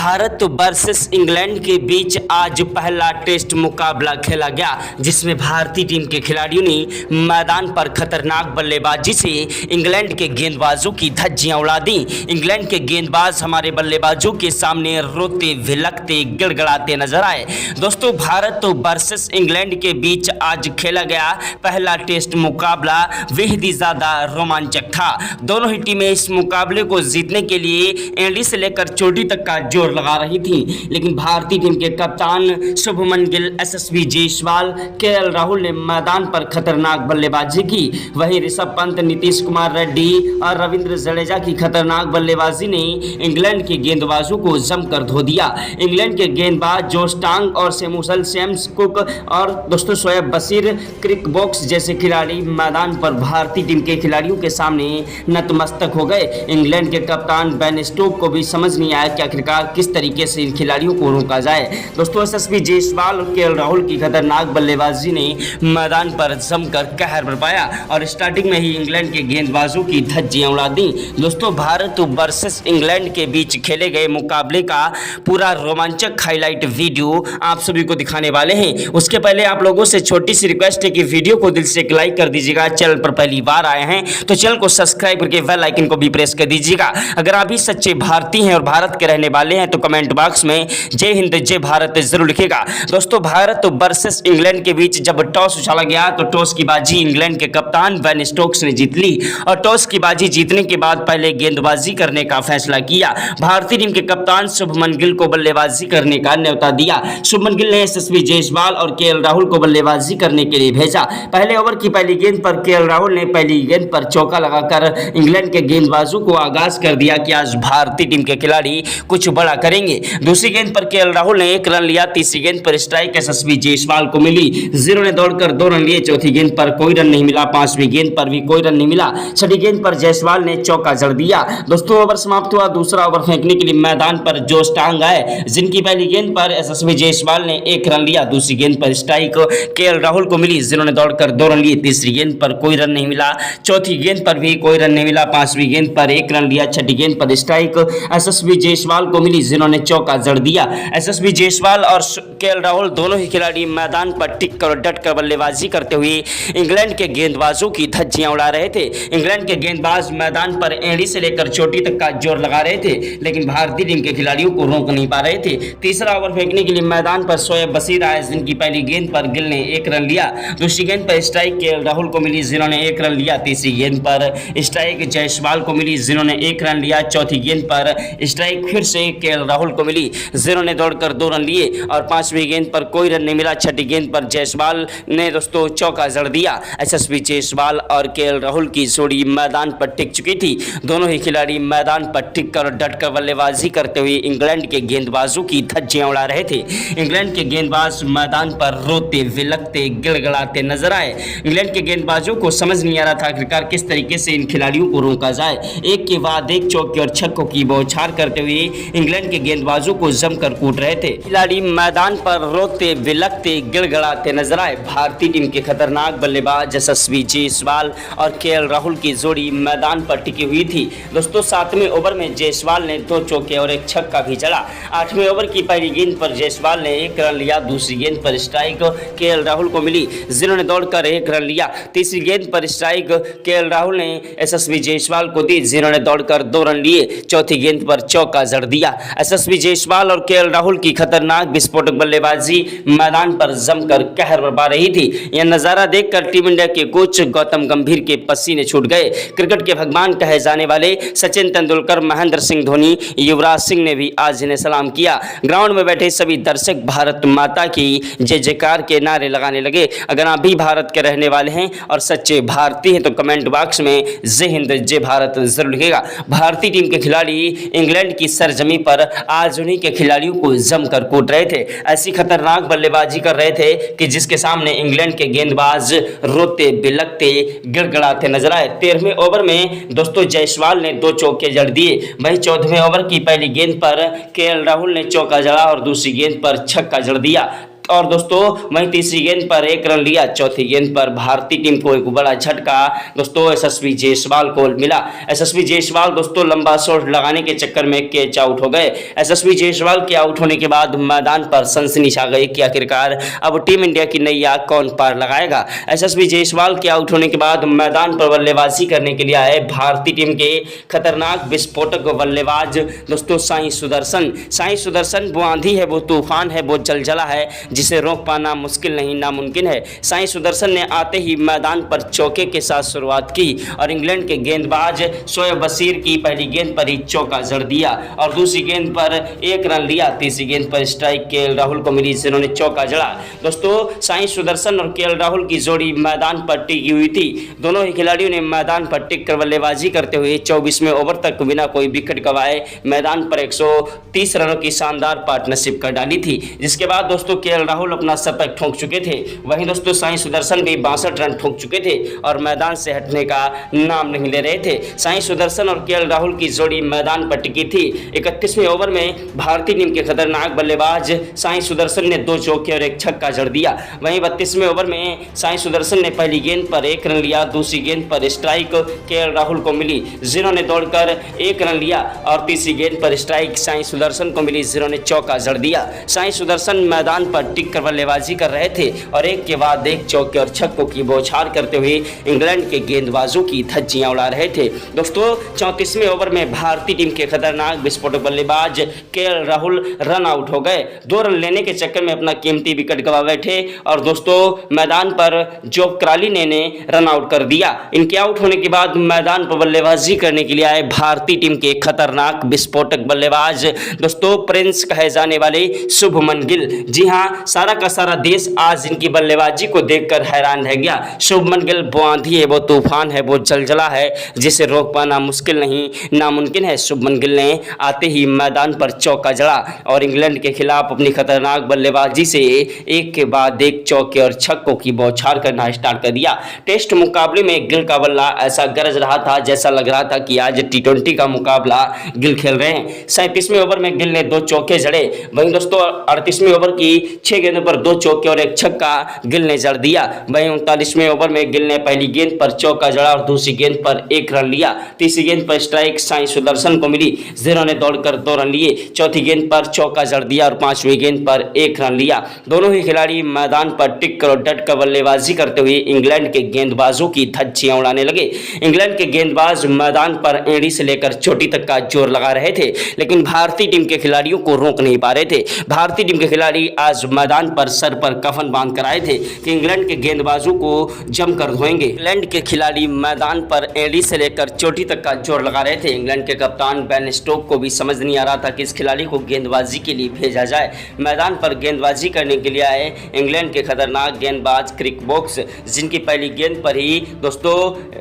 Bharat versus England के बीच आज पहला टेस्ट मुकाबला खेला गया, जिसमें भारतीय टीम के खिलाड़ियों ने मैदान पर खतरनाक बल्लेबाजी से इंग्लैंड के गेंदबाजों की धज्जियां उड़ा दी। इंग्लैंड के गेंदबाज हमारे बल्लेबाजों के सामने रोते भिलकते गिड़गिड़ाते नजर आए। दोस्तों, भारत वर्सेस इंग्लैंड के बीच आज खेला गया पहला टेस्ट मुकाबला बेहद ही ज्यादा रोमांचक था। दोनों ही टीमें इस मुकाबले को जीतने के लिए एंडी से लेकर चोटी तक का जोर लगा रही थी, लेकिन भारतीय टीम के कप्तान शुभमन गिल, यशस्वी जायसवाल, केएल राहुल ने मैदान पर खतरनाक बल्लेबाजी की। वहीं ऋषभ पंत, नीतीश कुमार रेड्डी और रविंद्र जडेजा की खतरनाक बल्लेबाजी ने इंग्लैंड के गेंदबाजों को जमकर धो दिया। इंग्लैंड के गेंदबाज जोश टांग और सेमुसल सेम्स कुक और दोस्तों शोएब बशीर, क्रिक बॉक्स जैसे खिलाड़ी मैदान पर भारतीय टीम के खिलाड़ियों के सामने नतमस्तक हो गए। इंग्लैंड के कप्तान बेन स्टोक्स को भी समझ नहीं आया कि आखिरकार किस तरीके से इन खिलाड़ियों को रोका जाए। दोस्तों, यशस्वी जायसवाल और केएल राहुल की खतरनाक बल्लेबाजी ने मैदान पर जमकर कहर बरपाया और स्टार्टिंग में ही इंग्लैंड के गेंदबाजों की धज्जियां उड़ा दी। दोस्तों, भारत वर्सेस इंग्लैंड के बीच खेले गए मुकाबले का पूरा रोमांचक हाईलाइट वीडियो आप सभी को दिखाने वाले हैं। उसके पहले आप लोगों से छोटी सी रिक्वेस्ट है कि वीडियो को दिल से एक लाइक कर दीजिएगा। चैनल पर पहली बार आए हैं तो चैनल को सब्सक्राइब करके बेल आइकन को भी प्रेस कर दीजिएगा। अगर आप भी सच्चे भारतीय हैं और भारत के रहने वाले हैं तो कमेंट बॉक्स में जय हिंद जय भारत जरूर लिखेगा। दोस्तों, भारत वर्सेस इंग्लैंड के बीच जब टॉस उछाला गया तो टॉस की बाजी इंग्लैंड के कप्तान बेन स्टोक्स ने जीत ली और टॉस की बाजी जीतने के बाद पहले गेंदबाजी करने का फैसला किया। भारतीय टीम के कप्तान शुभमन गिल को बल्लेबाजी करने का न्योता दिया। शुभमन गिल ने यशस्वी जायसवाल और केएल राहुल को बल्लेबाजी करने के लिए भेजा। पहले ओवर की पहली गेंद पर केएल राहुल ने पहली गेंद पर चौका लगाकर इंग्लैंड के गेंदबाजों को आगाज कर दिया कि आज भारतीय टीम के खिलाड़ी कुछ बड़ा करेंगे। दूसरी गेंद पर केएल राहुल ने 1 रन लिया। तीसरी गेंद पर स्ट्राइक यशस्वी जायसवाल को मिली, 0 ने दौड़कर 2 रन लिए। चौथी गेंद पर कोई रन नहीं मिला। पांचवीं गेंद पर भी कोई रन नहीं मिला। छठी गेंद पर जायसवाल ने चौका जड़ दिया। दोस्तों, ओवर समाप्त हुआ। दूसरा ओवर फेंकने के लिए मैदान पर जोश टांग आए, जिनकी पहली गेंद पर यशस्वी जायसवाल ने 1 रन लिया। दूसरी गेंद पर स्ट्राइक केएल राहुल को मिली, 0 ने दौड़कर 2 रन लिए। तीसरी गेंद पर कोई रन नहीं मिला। चौथी गेंद पर भी कोई रन नहीं मिला। पांचवीं गेंद पर 1 रन लिया। छठी गेंद पर स्ट्राइक यशस्वी जायसवाल को मिली, जिन्होंने चौका जड़ दिया। यशस्वी जायसवाल और केएल राहुल दोनों ही खिलाड़ी मैदान पर टिक कर डट कर बल्लेबाजी करते हुए इंग्लैंड के गेंदबाजों की धज्जियां उड़ा रहे थे। इंग्लैंड के गेंदबाज मैदान पर एड़ी से लेकर चोटी तक का जोर लगा रहे थे, लेकिन भारतीय टीम के खिलाड़ियों को रोक नहीं पा रहे थे। तीसरा ओवर फेंकने के लिए मैदान पर शोएब बशीर आए, जिनकी पहली गेंद पर गिल ने 1 रन लिया। दूसरी गेंद पर स्ट्राइक केएल राहुल को मिली, जिन्होंने 1 रन लिया। तीसरी गेंद पर स्ट्राइक जायसवाल को मिली, जिन्होंने 1 रन लिया। चौथी गेंद पर स्ट्राइक फिर से केएल राहुल को मिली, जिन्होंने दौड़कर 2 रन लिए और पांचवीं गेंद पर कोई रन नहीं मिला। छठी गेंद पर जायसवाल ने दोस्तों चौका जड़ दिया। यशस्वी जायसवाल और केएल राहुल की जोड़ी मैदान पर टिक चुकी थी। दोनों ही खिलाड़ी मैदान पर टिक कर डट कर बल्लेबाजी करते हुए इंग्लैंड के गेंदबाजों की धज्जियां उड़ा रहे थे। इंग्लैंड के गेंदबाज मैदान पर रोते विलकते गिड़गिड़ाते नजर आए। इंग्लैंड के गेंदबाजों को समझ नहीं आ रहा था आखिरकार किस तरीके से इन खिलाड़ियों को रोका जाए। एक के बाद एक चौके और छक्कों की बौछार करते हुए इंग्लैंड के गेंदबाजों को जमकर कूट रहे थे। खिलाड़ी मैदान पर रोते विलकते गिड़गिड़ाते नजर आए। भारतीय टीम के खतरनाक बल्लेबाज यशस्वी जायसवाल और केएल राहुल की जोड़ी मैदान पर टिकी हुई थी। दोस्तों, 7वें ओवर में जायसवाल ने 2 चौके और 1 छक्का भी जड़ा। 8वें ओवर की पहली गेंद पर जायसवाल ने 1 रन लिया। दूसरी गेंद पर स्ट्राइक केएल राहुल को मिली, जिन्होंने दौड़कर 1 रन लिया। तीसरी गेंद पर स्ट्राइक केएल राहुल ने यशस्वी जायसवाल को दी, जिन्होंने दौड़कर 2 रन लिए। चौथी गेंद पर चौका जड़ दिया। यशस्वी जायसवाल और केएल राहुल की खतरनाक विस्फोटक बल्लेबाजी मैदान पर जमकर कहर बरपा रही थी। यह नजारा देखकर टीम इंडिया के कोच गौतम गंभीर के पसीने छूट गए। क्रिकेट के भगवान कहे जाने वाले सचिन तेंदुलकर, महेंद्र सिंह धोनी, युवराज सिंह ने भी आज इन्हें सलाम किया। ग्राउंड में बैठे सभी दर्शक भारत माता की जय जयकार के नारे लगाने लगे। अगर आप भी भारत के रहने वाले हैं और सच्चे भारतीय हैं तो कमेंट बॉक्स में जय हिंद जय भारत जरूर लिखेगा। भारतीय टीम के खिलाड़ी इंग्लैंड की सरजमी पर आज उन्हीं के खिलाड़ियों को जमकर कूट रहे थे। ऐसी खतरनाक बल्लेबाजी कर रहे थे कि जिसके सामने इंग्लैंड के गेंदबाज रोते बिलकते गिड़गिड़ाते नजर आए। 13वें ओवर में दोस्तों जायसवाल ने 2 चौके जड़ दिए। वहीं 14वें ओवर की पहली गेंद पर केएल राहुल ने चौका जड़ा और दूसरी गेंद पर छक्का जड़ दिया। और दोस्तों वहीं तीसरी गेंद पर 1 रन लिया। चौथी गेंद पर भारतीय टीम को एक बड़ा झटका दोस्तों यशस्वी जायसवाल को मिला। यशस्वी जायसवाल दोस्तों लंबा शॉट लगाने के चक्कर में कैच आउट हो गए। यशस्वी जायसवाल के आउट होने के बाद मैदान पर सनसनी छा गई कि आखिरकार अब टीम इंडिया की नैया कौन पार लगाएगा। यशस्वी जायसवाल के आउट होने के बाद मैदान पर बल्लेबाजी करने के लिए आए भारतीय टीम के खतरनाक विस्फोटक बल्लेबाज दोस्तों साई सुदर्शन वो आंधी है, वो तूफान है, वो जलजला है जिसे रोक पाना मुश्किल नहीं नामुमकिन है। साई सुदर्शन ने आते ही मैदान पर चौके के साथ शुरुआत की और इंग्लैंड के गेंदबाज शोएब बशीर की पहली गेंद पर ही चौका जड़ दिया और दूसरी गेंद पर 1 रन लिया। तीसरी गेंद पर स्ट्राइक केएल राहुल को मिली जिन्होंने चौका जड़ा। दोस्तों साई सुदर्शन और केएल राहुल की जोड़ी मैदान पर टिकी हुई थी। दोनों ही खिलाड़ियों ने मैदान पर टिक कर बल्लेबाजी करते हुए 24वें ओवर तक बिना कोई विकेट गंवाए मैदान पर 130 रनों की शानदार पार्टनरशिप कर डाली थी, जिसके बाद दोस्तों केएल राहुल अपना शतक ठोक चुके थे। वहीं दोस्तों साई सुदर्शन भी 62 रन ठोक चुके थे और मैदान से हटने का नाम नहीं ले रहे थे। साई सुदर्शन और केएल राहुल की जोड़ी मैदान पर टिकी थी। 31वें ओवर में भारतीय टीम के खतरनाक बल्लेबाज साई सुदर्शन ने 2 चौके और 1 छक्का जड़ दिया। वहीं 32वें ओवर में साई सुदर्शन ने पहली गेंद पर 1 रन लिया। दूसरी गेंद पर स्ट्राइक केएल राहुल को मिली जिन्होंने दौड़कर 1 रन लिया और तीसरी गेंद पर स्ट्राइक साई सुदर्शन को मिली जिन्होंने चौका जड़ दिया। साई सुदर्शन मैदान पर टिक कर बल्लेबाजी कर रहे थे और एक के बाद एक चौके और छक्कों की बौछार करते हुए इंग्लैंड के गेंदबाजों की धज्जियां उड़ा रहे थे। दोस्तों 34वें ओवर में भारतीय टीम के खतरनाक विस्फोटक बल्लेबाज केएल राहुल रन आउट हो गए। 2 रन लेने के चक्कर में अपना कीमती विकेट गंवा बैठे और दोस्तों मैदान पर जोब क्राली ने रन आउट कर दिया। इनके आउट होने के बाद मैदान पर बल्लेबाजी करने के लिए आए भारतीय टीम के खतरनाक विस्फोटक बल्लेबाज दोस्तों प्रिंस कहे जाने वाले शुभमन गिल। जी हां, सारा का सारा देश आज इनकी बल्लेबाजी को देखकर हैरान रह गया। शुभमन गिल वो आंधी है, वो तूफान है, वो जलजला है जिसे रोक पाना मुश्किल नहीं नामुमकिन है। शुभमन गिल ने आते ही मैदान पर चौका जड़ा और इंग्लैंड के खिलाफ अपनी खतरनाक बल्लेबाजी से एक के बाद एक चौके और छक्कों की बौछार करना स्टार्ट कर दिया। टेस्ट मुकाबले में गिल का बल्ला ऐसा गरज रहा था जैसा लग रहा था कि आज T20 का मुकाबला गिल खेल रहे हैं। 37वें ओवर में गिल ने 2 चौके जड़े। वहीं दोस्तों 38वें ओवर की 6 गेंदों पर 2 चौके और 1 छक्का गिल ने जड़ दिया। वहीं 39वें ओवर में गिल ने पहली गेंद पर चौका जड़ा और दूसरी गेंद पर 1 रन लिया। तीसरी गेंद पर स्ट्राइक साई सुदर्शन को मिली जिन्होंने दौड़कर 2 रन लिए। चौथी गेंद पर चौका जड़ दिया और 5वीं गेंद पर 1 रन लिया। दोनों ही खिलाड़ी मैदान पर टिक कर और डट कर बल्लेबाजी करते हुए इंग्लैंड के गेंदबाजों की धज्जियां उड़ाने लगे। इंग्लैंड के गेंदबाज मैदान पर एड़ी से लेकर चोटी तक का जोर लगा रहे थे, लेकिन भारतीय टीम के खिलाड़ियों को रोक नहीं पा रहे थे। भारतीय टीम के खिलाड़ी आज मैदान पर सर पर कफन बांध कर आए थे कि इंग्लैंड के गेंदबाजों को जमकर धोएंगे। इंग्लैंड के खिलाड़ी मैदान पर एड़ी से लेकर चोटी तक का जोर लगा रहे थे। इंग्लैंड के कप्तान बेन स्टोक को भी समझ नहीं आ रहा था कि इस खिलाड़ी को गेंदबाजी के लिए भेजा जाए। मैदान पर गेंदबाजी करने के लिए आए इंग्लैंड के खतरनाक गेंदबाज क्रिक बॉक्स, जिनकी पहली गेंद पर ही दोस्तों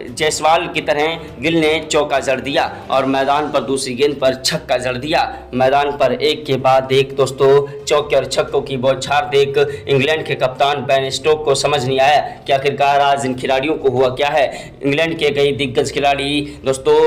जायसवाल की तरह गिल ने चौका जड़ दिया और मैदान पर दूसरी गेंद पर छक्का जड़ दिया। मैदान पर एक के बाद एक दोस्तों चौके और छक्कों की बौछार देख इंग्लैंड के कप्तान बेन स्टोक को समझ नहीं आया कि आखिरकार आज इन खिलाड़ियों को हुआ क्या है। इंग्लैंड के कई दिग्गज खिलाड़ी दोस्तों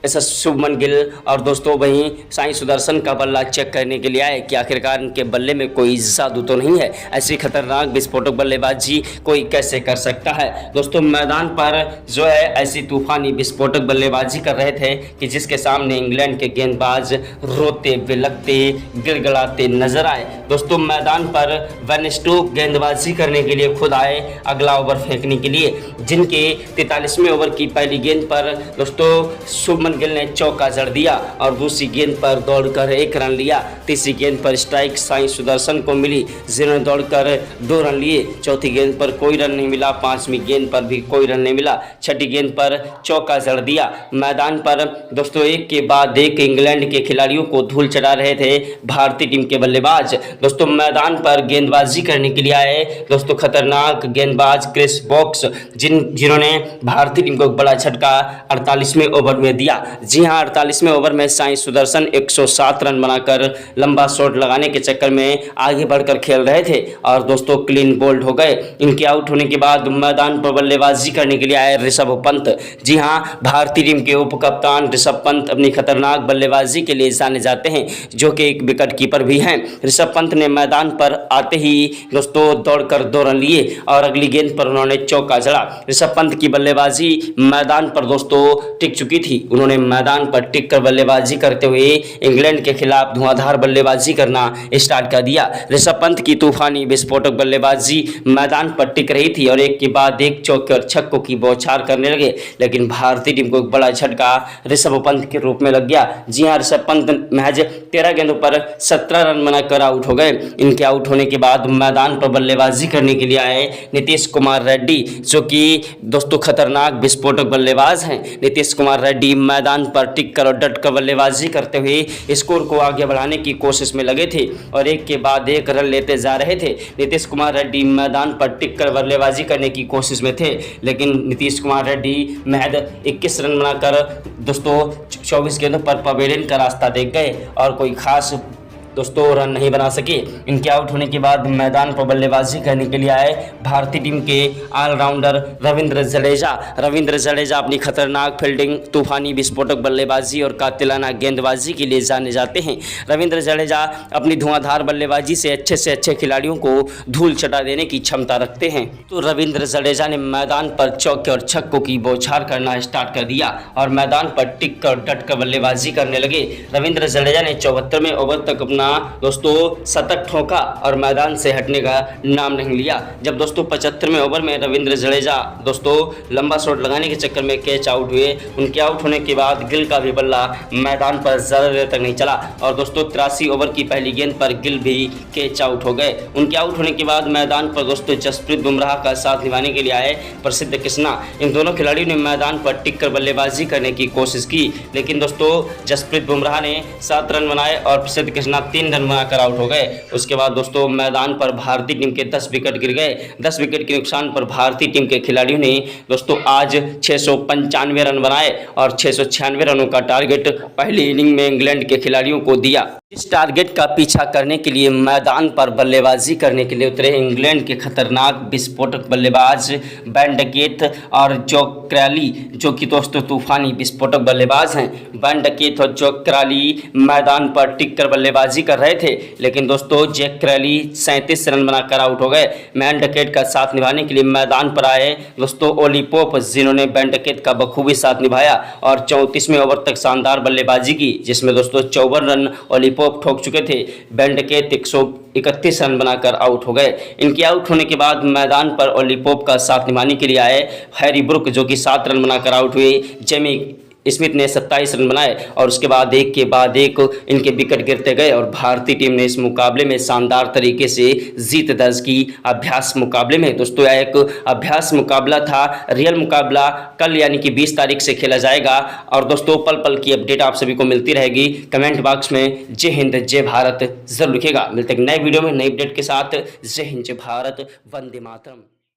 ऐसा शुभमन गिल और दोस्तों वहीं साई सुदर्शन का बल्ला चेक करने के लिए आए कि आखिरकार इनके बल्ले में कोई जादू तो नहीं है। ऐसी खतरनाक विस्फोटक बल्लेबाजी कोई कैसे कर सकता है। दोस्तों मैदान पर जो है ऐसी तूफानी विस्फोटक बल्लेबाजी कर रहे थे कि जिसके सामने इंग्लैंड के गेंदबाज रोते बिलखते गिड़गिड़ाते नजर आए। दोस्तों मैदान पर बेन स्टोक गेंदबाजी करने के लिए खुद आए अगला ओवर फेंकने के लिए, जिनके 43वें ओवर की पहली गेंद पर दोस्तों शुभमन गिल ने चौका जड़ दिया और दूसरी गेंद पर दौड़कर 1 रन लिया। तीसरी गेंद पर स्ट्राइक साई सुदर्शन को मिली जिन्होंने दौड़कर 2 रन लिए। चौथी गेंद पर कोई रन नहीं मिला। 5वीं गेंद पर भी कोई रन नहीं मिला। छठी गेंद पर चौका जड़ दिया। मैदान पर दोस्तों एक के बाद एक इंग्लैंड के खिलाड़ियों को धूल चढ़ा रहे थे भारतीय टीम के बल्लेबाज। दोस्तों मैदान पर गेंदबाजी करने के लिए आए दोस्तों खतरनाक गेंदबाज क्रिस बॉक्स, जिन्होंने भारतीय टीम को एक बड़ा झटका 48वें ओवर में दिया। जी हां, 48वें ओवर में साई सुदर्शन 107 रन बनाकर लंबा शॉट लगाने के चक्कर में आगे बढ़कर खेल रहे थे और दोस्तों क्लीन बोल्ड हो गए। इनके आउट होने के बाद मैदान पर बल्लेबाजी करने के लिए आए ऋषभ पंत। जी हां, भारतीय टीम के उप कप्तान ऋषभ पंत अपनी खतरनाक बल्लेबाजी के लिए जाने जाते हैं, जो कि एक विकेट कीपर भी हैं। ऋषभ पंत ने मैदान पर आते ही दोस्तों दौड़कर 2 रन लिए और अगली गेंद पर उन्होंने चौका जड़ा। ऋषभ पंत की बल्लेबाजी मैदान पर दोस्तों टिक चुकी थी। उन्होंने मैदान पर टिक कर बल्लेबाजी करते हुए इंग्लैंड के खिलाफ धुआंधार बल्लेबाजी करना स्टार्ट कर दिया। ऋषभ पंत की तूफानी विस्फोटक बल्लेबाजी मैदान पर टिक रही थी और एक के बाद एक चौके और छक्कों की बौछार करने लगे, लेकिन भारतीय टीम को एक बड़ा झटका ऋषभ पंत के रूप में लग गया। जी हां, ऋषभ पंत महज 13 गेंदों पर 17 रन बनाकर आउट हो गए। इनके आउट होने के बाद मैदान पर बल्लेबाजी करने के लिए आए नीतीश कुमार रेड्डी, जो कि दोस्तों खतरनाक विस्फोटक बल्लेबाज हैं। नीतीश कुमार रेड्डी मैदान पर टिक कर और डट कर बल्लेबाजी करते हुए स्कोर को आगे बढ़ाने की कोशिश में लगे थे और एक के बाद एक रन लेते जा रहे थे। नीतीश कुमार रेड्डी मैदान पर टिक कर बल्लेबाजी करने की कोशिश में थे, लेकिन नीतीश कुमार रेड्डी महज 21 रन बनाकर दोस्तों 24 गेंदों पर पवेलियन का रास्ता देख गए और कोई खास दोस्तों रन नहीं बना सके। इनके आउट होने के बाद मैदान पर बल्लेबाजी करने के लिए आए भारतीय टीम के ऑलराउंडर रविंद्र जडेजा अपनी खतरनाक फील्डिंग, तूफानी विस्फोटक बल्लेबाजी और कातिलाना गेंदबाजी के लिए जाने जाते हैं। रविंद्र जडेजा अपनी धुआंधार बल्लेबाजी से अच्छे खिलाड़ियों को धूल चटा देने की क्षमता रखते हैं। तो रविंद्र जडेजा ने मैदान पर चौके और छक्कों की बौछार करना स्टार्ट कर दिया और मैदान पर टिक कर डट कर बल्लेबाजी करने लगे। रविंद्र जडेजा ने 74वें ओवर तक अपना दोस्तों शतक ठोका और मैदान से हटने का नाम नहीं लिया। जब दोस्तों 75वें ओवर में रविंद्र जडेजा दोस्तों लंबा शॉट लगाने के चक्कर में कैच आउट हुए। उनके आउट होने के बाद गिल का भी बल्ला मैदान पर ज़्यादा देर तक नहीं चला और दोस्तों 83 ओवर की पहली गेंद पर गिल भी कैच आउट हो गए। उनके आउट होने के बाद मैदान पर दोस्तों जसप्रीत बुमराह का साथ निभाने के लिए आए प्रसिद्ध कृष्णा। इन दोनों खिलाड़ियों ने मैदान पर टिक कर बल्लेबाजी करने की कोशिश की, लेकिन दोस्तों जसप्रीत बुमराह ने 7 रन बनाए और प्रसिद्ध कृष्णा 3 रन बनाकर आउट हो गए। उसके बाद दोस्तों मैदान पर भारतीय टीम के 10 विकेट गिर गए। 10 विकेट के नुकसान पर भारतीय टीम के खिलाड़ियों ने दोस्तों आज 695 रन बनाए और 696 रनों का टारगेट पहली इनिंग में इंग्लैंड के खिलाड़ियों को दिया। इस टारगेट का पीछा करने के लिए मैदान पर बल्लेबाजी करने के लिए उतरे इंग्लैंड के खतरनाक विस्फोटक बल्लेबाज बेन डकेट और जैक क्रैली, जो कि दोस्तों तूफानी विस्फोटक बल्लेबाज हैं। बेन डकेट और जैक क्रैली मैदान पर टिक कर बल्लेबाजी कर रहे थे, लेकिन दोस्तों जैक क्रैली 37 रन बनाकर आउट हो गए। बेन डकेट का साथ निभाने के लिए मैदान पर आए दोस्तों ओली पोप, जिन्होंने बेन डकेट का बखूबी साथ निभाया और 34वें ओवर तक शानदार बल्लेबाजी की, जिसमें दोस्तों 54 रन ओली पोप ठोक चुके थे। बेन डकेट 131 रन बनाकर आउट हो गए। इनके आउट होने के बाद मैदान पर ओली पोप का साथ निभाने के लिए आए हैरी ब्रुक, जो कि 7 रन बनाकर आउट हुए। जेमी स्मिथ ने 27 रन बनाए और उसके बाद एक के बाद एक इनके विकेट गिरते गए और भारतीय टीम ने इस मुकाबले में शानदार तरीके से जीत दर्ज की। अभ्यास मुकाबले में दोस्तों यह एक अभ्यास मुकाबला था। रियल मुकाबला कल यानी कि 20 तारीख से खेला जाएगा और दोस्तों पल पल की अपडेट आप सभी को मिलती रहेगी। कमेंट बॉक्स में जय हिंद जय भारत जरूर लिखेगा। मिलते हैं नए वीडियो में नई अपडेट के साथ। जय हिंद जय भारत, वंदे मातरम।